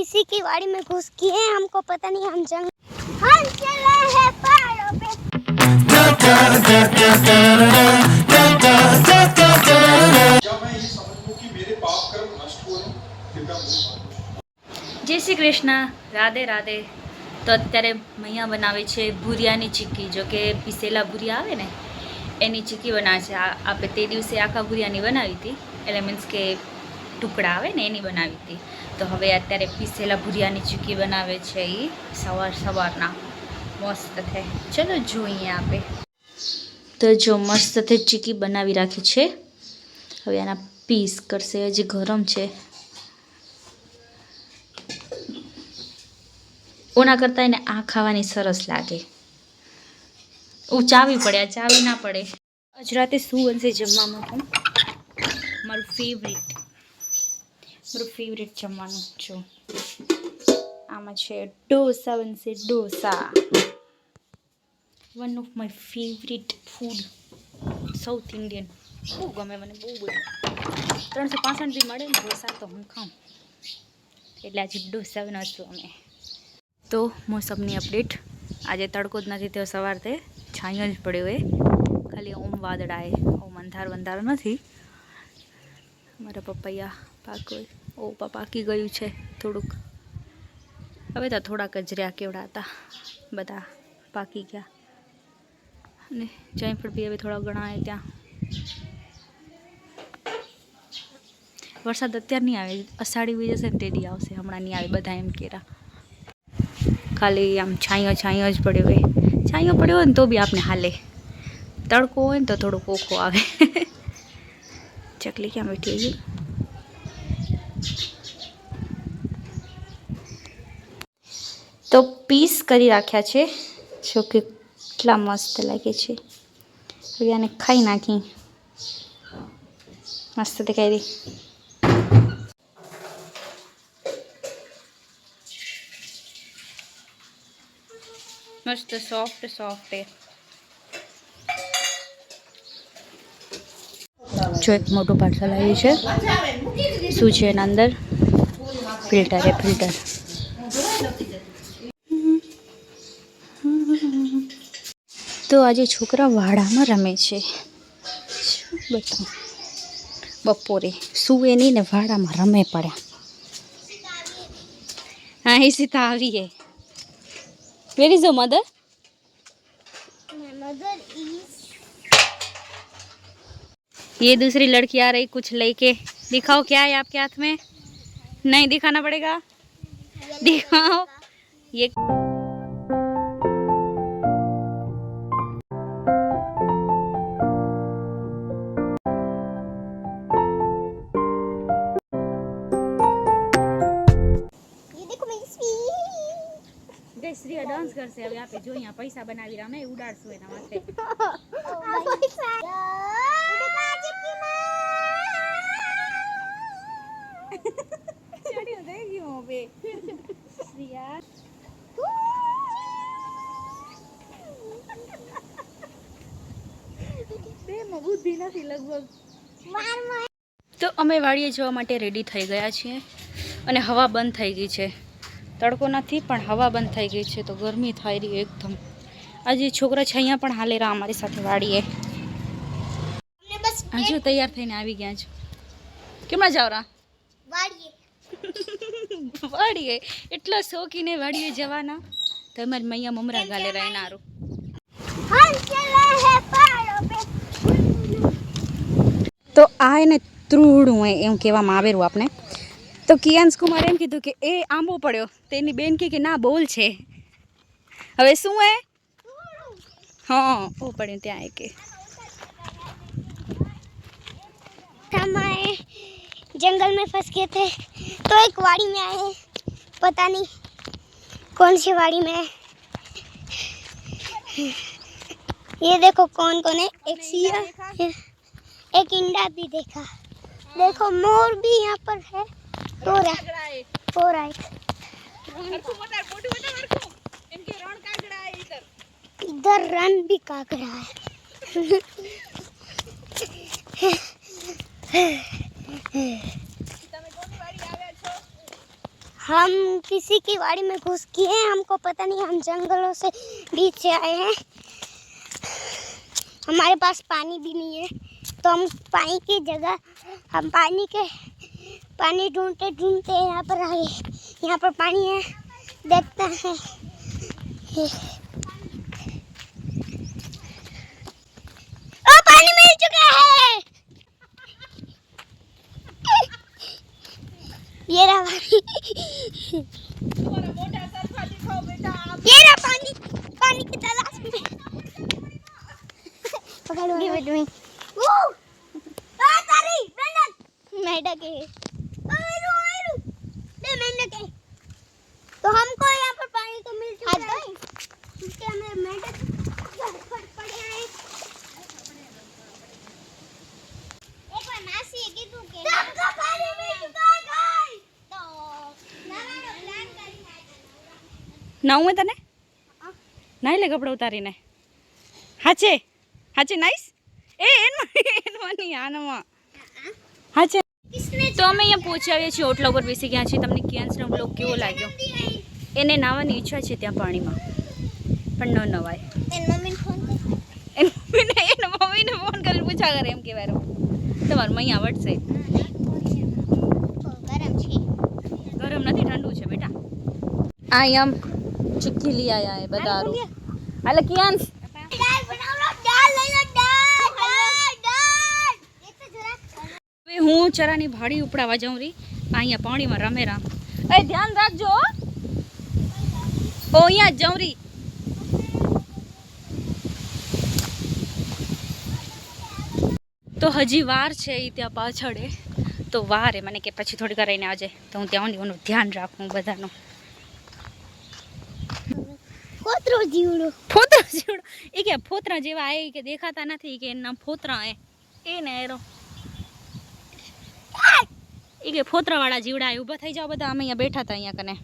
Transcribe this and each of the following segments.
किसी की वाड़ी में घुस गए हैं, हमको पता नहीं, हम चले हैं पहाड़ों पे। जय श्री कृष्ण, राधे राधे। तो અત્યારે મૈયા બનાવે છે ભૂરિયાની ચીક્કી, જો કે પીસેલા ભૂરિયા આવે ને એની ચીક્કી બનાવે છે. આપણે તે દિવસે આખા ભૂરિયાની બનાવી હતી, એટલે મીન્સ કે ટુકડા આવે ને એની બનાવી હતી. તો હવે અત્યારે પીસેલા ભૂરિયાની ચીક્કી બનાવે છે એ સવારના મસ્ત થાય. ચલો જોઈએ આપણે. તો જો મસ્તથી ચીક્કી બનાવી રાખી છે. હવે આના પીસ કરશે, હજી ગરમ છે. ઓના કરતાં એને આ ખાવાની સરસ લાગે. ચાવી પડે, આ ચાવી ના પડે. આજ રાતે શું બનશે જમવામાં? પણ મારું ફેવરેટ જમવાનું જો આમાં છે ઢોસા બનશે. Dosa one of my favourite food, south Indian. બહુ ગમે મને, બહુ બધું. 365 બી મળે ને ઢોસા તો હું ખાઉં, એટલે આજે ઢોસા બનાવશું અમે. તો મોસમની અપડેટ, આજે તડકો જ નથી થયો, સવારથી છાંયો જ પડ્યો હોય, ખાલી ઓમ વાદળાએ, ઓમ અંધાર નથી. મારા પપૈયા પાકી ગયું છે થોડુંક. હવે તો થોડાક જ રહ્યા, કેવડા હતા બધા પાકી ગયા. અને જાયફળ બી હવે થોડા ઘણા ત્યાં. વરસાદ અત્યારે નહીં આવે, અષાઢી બીજ હશે ને તે દી આવશે, હમણાં નહીં આવે બધા એમ કહેરા. ખાલી આમ છાંયો જ પડ્યો હોય. છાંયો પડ્યો હોય ને તો બી આપણે હાલે, તડકો હોય ને તો થોડોક ઓખો આવે. ચકલી ક્યાં બેઠી ગઈ? તો પીસ કરી રાખ્યા છે, જો કે કેટલા મસ્ત લાગે છે. હવે આને ખાઈ નાખી, મસ્ત દેખાઈ રહી. મસ્ત સોફ્ટ જો એક મોટું પાર્સલ આવ્યું છે. શું છે એના અંદર? ફિલ્ટર. તો આજે છોકરા વાડામાં રમે છે. બતાવો, બપોરે સુવે નહીં ને વાડામાં રમે પડ્યા. હા ઈશિતા આવી है. Where is your mother? My mother is. ये दूसरी लड़की आ रही कुछ लेके. दिखाओ क्या है आपके हाथ में? नहीं दिखाना पड़ेगा. दिखाओ ये. શ્રી ડાન્સ કરશે. હવે આપણે જો અહીંયા પૈસા બનાવી રહ્યા, અમે ઉડાડશું એના માથે. ચડ્યું થઈ ગયું હવે. શ્રીયા બેમાં બુદ્ધિ નથી લગભગ. તો અમે વાડીએ જવા માટે રેડી થઈ ગયા છીએ અને હવા બંધ થઈ ગઈ છે. તડકો નથી પણ હવા બંધ થઈ ગઈ છે, તો ગરમી થઈ રહી એકદમ. આજે છોકરા છે અહીંયા પણ હાલે રહ્યા અમારી સાથે વાડીએ. હજુ તૈયાર થઈને આવી ગયા છો. કેમાં જાવ રા? વાડીએ. એટલા શોખીને વાડીએ જવાના. તમારી મૈયા મમરા ગાલે રહ્યા નારું. તો આ એને ત્રુડું હોય એમ કહેવામાં આવેલું આપણે. તો કિયાંશ કુમાર એમ કીધું કે એ આંબો પડ્યો, તેની બેન કે ના બોલ છે. હવે શું હે? हाँ वो पढ़े ત્યાં है कि हम आए जंगल में फंस गए थे, तो एक वाड़ी में आए, पता नहीं कौन सी वाड़ी में है। ये देखो कौन कौन है। एक सिया, एक इंडा भी देखा, देखो मोर भी यहाँ पर है। तो राइट इधर रन भी काग रहा है। हम किसी की वाड़ी में घुस गए हैं, हमको पता नहीं, हम जंगलों से बीच से आए हैं, हमारे पास पानी भी नहीं है, तो हम पानी की जगह हम पानी ढूंढते ढूंढते यहाँ पर आए। यहाँ पर पानी है, देखते हैं। ओ पानी मिल चुका है। ये रहा पानी। ये रहा पानी, पानी की तलाश में। Give it to me. Woo! तारी, ब्रेंडन। मेंढक है। आयरू। ये मेंढक है। तो हमको यहाँ पर पानी तो मिल चुका है। क्योंकि हमें मेंढक पड़े हैं। एक बार नासी की तू के। सबका पानी मिल चुका है गाइस। तो नवानो પ્લાન કરીને નાવું તને નાઈ લે કપડા ઉતારીને હાચે હાચે નાઈસ એ એનમાં નહીં આનમાં હાચે તો અમે અહીંયા પહોંચી આવ્યા છીએ ઓટલા ઉપર બેસી ગયા છીએ તમને ક્યાંસનો બ્લોગ કેવો લાગ્યો એને નાવાની ઈચ્છા છે ત્યાં પાણીમાં પણ ન નવાય એની મમ્મીને ફોન કરીને પૂછા કરે એમ કહેવાય તમારું મઅહીં આવડશે ગરમ નથી ઠંડુ છે બેટા આ આમ ચીક્કી લઈ આયા હે બતારો હાલે કિયાન્સ દાલ બનાવ લો, દાલ લઈ લો, દાલ. હવે હું ચરાની ભાડી ઉપડાવા જાઉં રી અહીંયા પાણીમાં રમેરા એ ધ્યાન રાખજો ઓ અહીંયા જ જાઉં રી તો હજી વાર છે એ ત્યાં પાછળ તો વાર એ મને કે પછી થોડી વાર રહીને આવજે તો હું ત્યાં એનું ધ્યાન રાખું બધાનું ફોતરો જીવડો એ કે ફોતરા જેવા એ કે દેખાતા નથી કે એના ફોતરા એ ને એરો એ કે ફોતરાવાળા જીવડા ઊભા થઈ જાઓ બધા અમે અહીંયા બેઠા હતા અહીંયા કને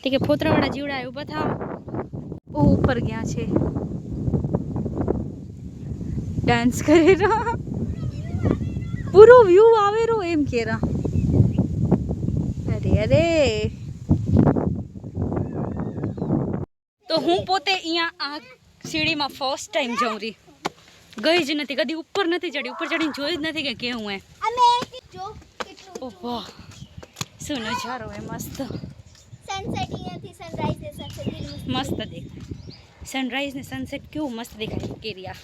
તે કે ફોતરાવાળા જીવડા ઊભા થાવ ઓ ઉપર ગયા છે ડાન્સ કરે રહ્યા પૂરો વ્યૂ આવે રો એમ કેરા અરે તો હું પોતે અહીંયા આ સીડીમાં ફર્સ્ટ ટાઈમ જાઉં રી ગઈ જ નથી કદી ઉપર નથી ચડી ઉપર ચડીને જોઈ જ નથી કે કેવું હે અમે જો કેટલું ઓહ વાહ શું નજારો હે મસ્ત સનસેટ અહીંયાથી સનરાઈઝ ને સનસેટ મસ્ત દેખાય સનરાઈઝ ને સનસેટ કેવું મસ્ત દેખાય કેરિયા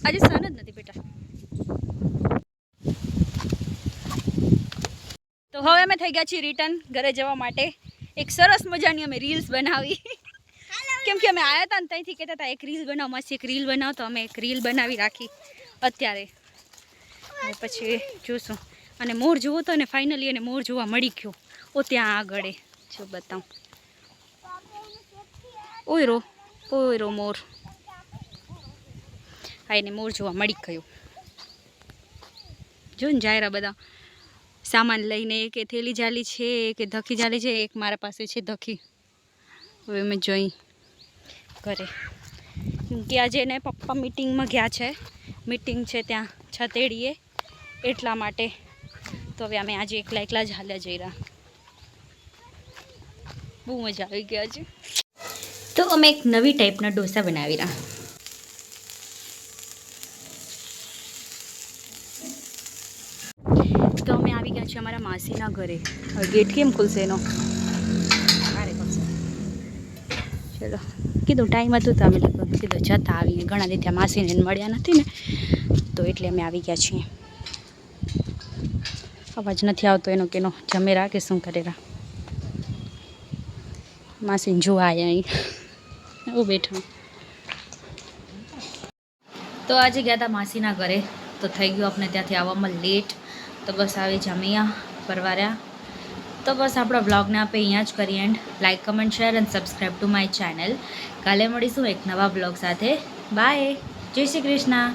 આજે સન જ નથી બેટા તો હવે અમે થઈ ગયા છીએ રિટર્ન ઘરે જવા માટે એક સરસ મજાની અમે રીલ્સ બનાવી કેમ કે અમે આવ્યા હતા ને ત્યાંથી કહેતા હતા એક રીલ બનાવ મસ્ત એક રીલ બનાવ તો અમે એક રીલ બનાવી રાખી અત્યારે અને પછી જોશું અને મોર જોવો તો ને ફાઇનલી એને મોર જોવા મળી ગયો ઓ ત્યાં આગળ જો બતાવું ઓય રો મોર હા એને મોર જોવા મળી ગયો જો ને જાયરા બધા સામાન લઈને કે થેલી જાલી છે કે ધખી જાલી છે એક મારા પાસે છે ધખી હવે મેં જોઈ ઘરે કે આજે એને પપ્પા મીટિંગમાં ગયા છે મીટિંગ છે ત્યાં છતેડીએ એટલા માટે તો હવે અમે આજે એકલા જ હાલ્યા જઈ રહ્યા બહુ મજા આવી ગઈ આજે તો અમે એક નવી ટાઈપના ડોસા બનાવી રહ્યા તો અમે આવી ગયા છીએ અમારા માસીના ઘરે ગેટ કેમ ખુલશે એનો ચલો કીધું ટાઈમ હતું તો અમે લોકો કીધું જતા આવીએ ઘણા દી ત્યાં માસીને મળ્યા નથી ને તો એટલે અમે આવી ગયા છીએ અવાજ નથી આવતો એનો કેનો જમેરા કે શું કરેરા માસીને જોવા આવ્યા અહીં એવું બેઠા તો આજે ગયા હતા માસીના ઘરે તો થઈ ગયું આપણે ત્યાંથી આવવામાં લેટ તો બસ આવી જમ્યા પરવાર્યા તો બસ આપણા બ્લોગને આપણે અહીંયા જ કરીએ and like comment share and subscribe to my channel કાલે મળીશું એક નવા બ્લોગ સાથે બાય જય શ્રી કૃષ્ણ